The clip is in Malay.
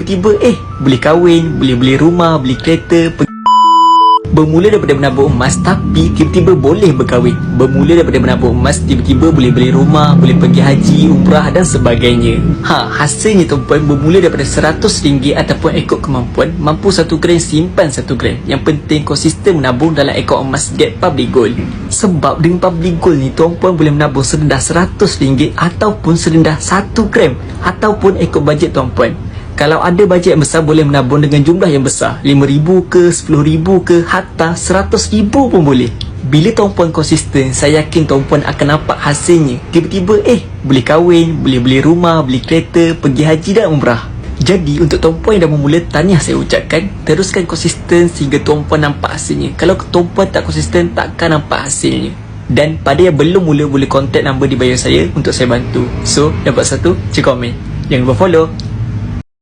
Tiba-tiba boleh kahwin, boleh beli rumah, beli kereta, bermula daripada menabur emas tapi tiba-tiba boleh berkahwin. Bermula daripada menabur emas tiba-tiba boleh beli rumah, boleh pergi haji, umrah dan sebagainya. Hasilnya tuan-puan bermula daripada RM100 ataupun ikut kemampuan, mampu 1 gram simpan 1 gram. Yang penting konsisten menabung dalam ekor emas Get Public Gold. Sebab dengan Public Gold ni tuan-puan boleh menabung serendah RM100 ataupun serendah 1 gram ataupun ikut bajet tuan-puan. Kalau ada bajet yang besar boleh menabung dengan jumlah yang besar, RM5,000 ke, RM10,000 ke, hatta RM100,000 pun boleh. Bila tuan-puan konsisten, saya yakin tuan-puan akan nampak hasilnya. Tiba-tiba boleh kahwin, boleh beli rumah, beli kereta, pergi haji dan umrah. Jadi untuk tuan-puan yang dah memula, tahniah saya ucapkan. Teruskan konsisten sehingga tuan-puan nampak hasilnya. Kalau tuan-puan tak konsisten, takkan nampak hasilnya. Dan pada yang belum mula, boleh contact number di bio saya untuk saya bantu. So, dapat satu, cek komen. Jangan lupa follow.